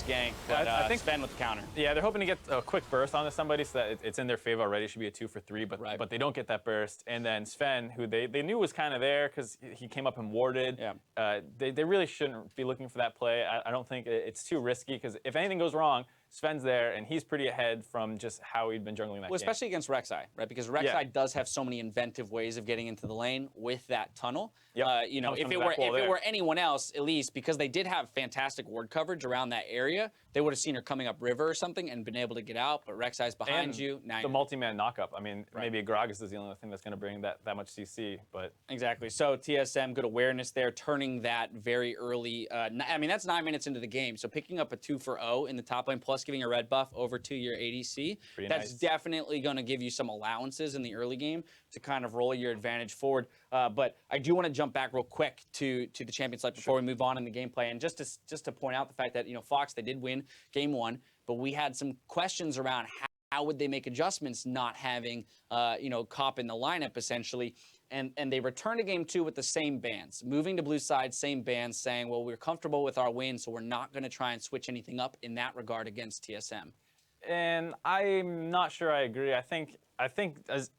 gank. But I think Sven with the counter. Yeah, they're hoping to get a quick burst onto somebody so that it's in their favor already. It should be a 2 for 3, but they don't get that burst. And then Sven, who they knew was kind of there because he came up and warded. Yeah. They really shouldn't be looking for that play. I don't think it's too risky because if anything goes wrong, Sven's there, and he's pretty ahead from just how he'd been jungling that game. Especially against Rek'Sai, right? Because Rek'Sai does have so many inventive ways of getting into the lane with that tunnel. You know, if it were anyone else, at least, because they did have fantastic ward coverage around that area, they would have seen her coming up river or something and been able to get out, but Rek'Sai's behind you. Now the multi-man knockup. I mean, maybe Gragas is the only thing that's going to bring that much CC, but... Exactly. So TSM, good awareness there, turning that very early... I mean, that's 9 minutes into the game, so picking up a 2 for 0 in the top lane, plus giving a red buff over to your ADC, that's definitely going to give you some allowances in the early game to kind of roll your advantage forward. But I do want to jump back real quick to the champion select before we move on in the gameplay, and just to point out the fact that, you know, Fox, they did win game 1, but we had some questions around how would they make adjustments not having you know, Cop in the lineup essentially. And they returned to game 2 with the same bans, moving to blue side, same bans, saying, well, we're comfortable with our win, so we're not going to try and switch anything up in that regard against TSM. And I'm not sure I agree. I think as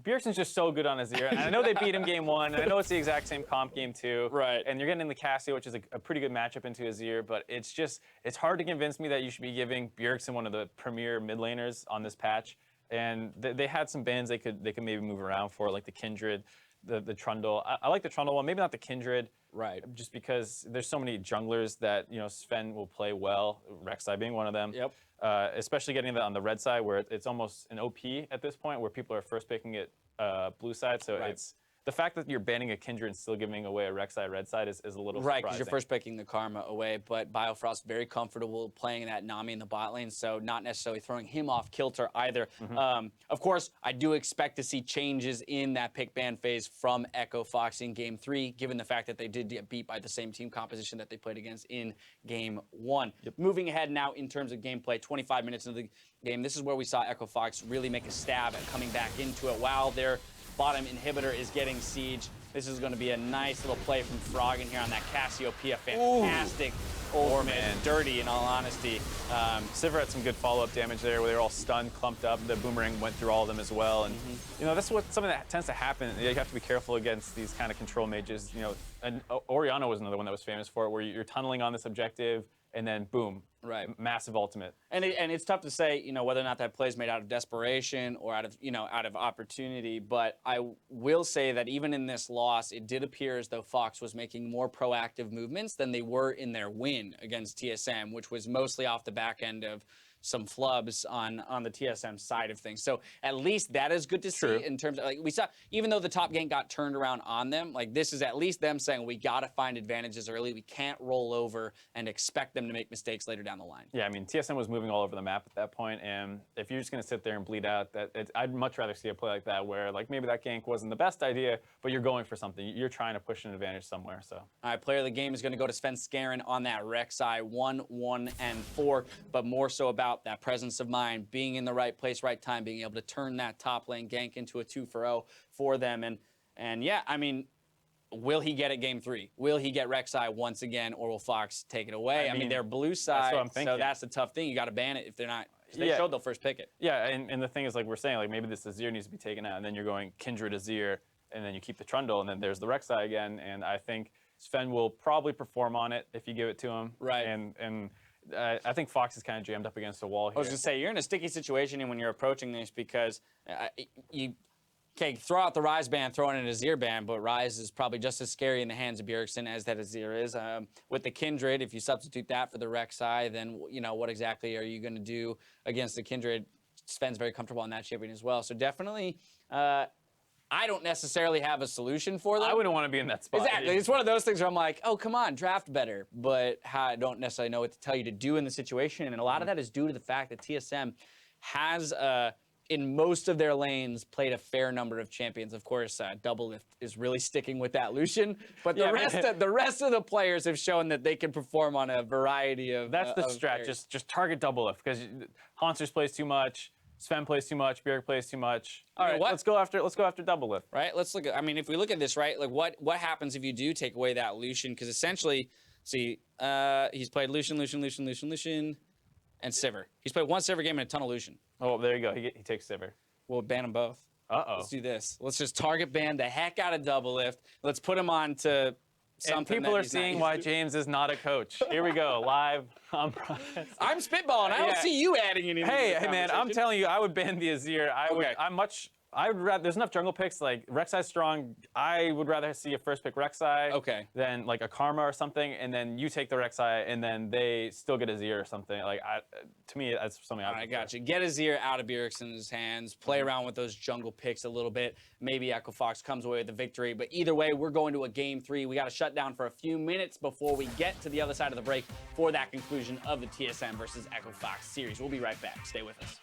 Bjergsen's just so good on Azir. And I know they beat him game 1, and I know it's the exact same comp game 2. Right. And you're getting in the Cassio, which is a pretty good matchup into Azir, but it's hard to convince me that you should be giving Bjergsen one of the premier mid laners on this patch. And they had some bans they could maybe move around for, like the Kindred, the Trundle. I like the Trundle one, maybe not the Kindred. Right. Just because there's so many junglers that, Sven will play well, Rek'Sai being one of them. Yep. Especially getting that on the red side where it's almost an OP at this point where people are first picking it blue side. So it's the fact that you're banning a Kindred and still giving away a Rek'Sai red side is a little surprising. Right, because you're first picking the Karma away, but Biofrost very comfortable playing that Nami in the bot lane, so not necessarily throwing him off kilter either. Of course, I do expect to see changes in that pick ban phase from Echo Fox in Game 3, given the fact that they did get beat by the same team composition that they played against in Game 1. Moving ahead now in terms of gameplay, 25 minutes into the game, this is where we saw Echo Fox really make a stab at coming back into it while their bottom inhibitor is getting siege. This is going to be a nice little play from Froggen here on that Cassiopeia. Fantastic ultimate. Dirty, in all honesty. Sivir had some good follow-up damage there where they were all stunned, clumped up. The boomerang went through all of them as well. And, that's something that tends to happen. You have to be careful against these kind of control mages. And Orianna was another one that was famous for it, where you're tunneling on this objective, and then boom, massive ultimate. And it's tough to say, whether or not that play is made out of desperation or out of opportunity. But I will say that even in this loss, it did appear as though Fox was making more proactive movements than they were in their win against TSM, which was mostly off the back end of some flubs on the TSM side of things. So at least that is good to see in terms of, we saw, even though the top gank got turned around on them, this is at least them saying we got to find advantages early. We can't roll over and expect them to make mistakes later down the line. Yeah, I mean, TSM was moving all over the map at that point, and if you're just going to sit there and bleed out, I'd much rather see a play like that where maybe that gank wasn't the best idea, but you're going for something. You're trying to push an advantage somewhere. So. All right, player of the game is going to go to Svenskeren on that Rek'Sai 1, 1, and 4, but more so about that presence of mind, being in the right place, right time, being able to turn that top lane gank into a 2-for-0 for them. And yeah, I mean, will he get it Game 3? Will he get Rek'Sai once again, or will Fox take it away? I mean they're blue side, that's what I'm thinking. So that's the tough thing. You got to ban it if they're not. If they showed, they'll first pick it. Yeah, and the thing is, we're saying, maybe this Azir needs to be taken out, and then you're going Kindred Azir, and then you keep the Trundle, and then there's the Rek'Sai again, and I think Sven will probably perform on it if you give it to him. Right. And I think Fox is kind of jammed up against a wall here. I was going to say, you're in a sticky situation when you're approaching this because you throw out the Ryze ban, throw in an Azir ban, but Ryze is probably just as scary in the hands of Bjergsen as that Azir is. With the Kindred, if you substitute that for the Rek'Sai, then what exactly are you going to do against the Kindred? Sven's very comfortable on that champion as well. So definitely, I don't necessarily have a solution for them. I wouldn't want to be in that spot. Exactly. It's one of those things where I'm like, oh, come on, draft better. But I don't necessarily know what to tell you to do in the situation. And a lot of that is due to the fact that TSM has, in most of their lanes, played a fair number of champions. Of course, Doublelift is really sticking with that Lucian. But the rest of the players have shown that they can perform on a variety of That's the strat. Just target Doublelift, because Hansers plays too much. Sven plays too much, Bjerg plays too much. All right, let's go after Doublelift. Right, let's look at, if we look at this, right, what happens if you do take away that Lucian? Because essentially, see, he's played Lucian, and Sivir. He's played one Sivir game and a ton of Lucian. Oh, there you go, he takes Sivir. We'll ban them both. Uh-oh. Let's do this. Let's just target ban the heck out of Doublelift. Let's put him on to something. And people are seeing why James is not a coach. Here we go, live on broadcast. I'm spitballing. I don't see you adding anything. Hey, man, I'm telling you, I would ban the Azir. I would rather, there's enough jungle picks, Rek'Sai's strong. I would rather see a first pick Rek'Sai than a Karma or something, and then you take the Rek'Sai, and then they still get Azir or something. To me, that's something I got you. Get Azir out of Bjergsen's hands, play around with those jungle picks a little bit. Maybe Echo Fox comes away with the victory, but either way, we're going to a Game 3. We got to shut down for a few minutes before we get to the other side of the break for that conclusion of the TSM versus Echo Fox series. We'll be right back. Stay with us.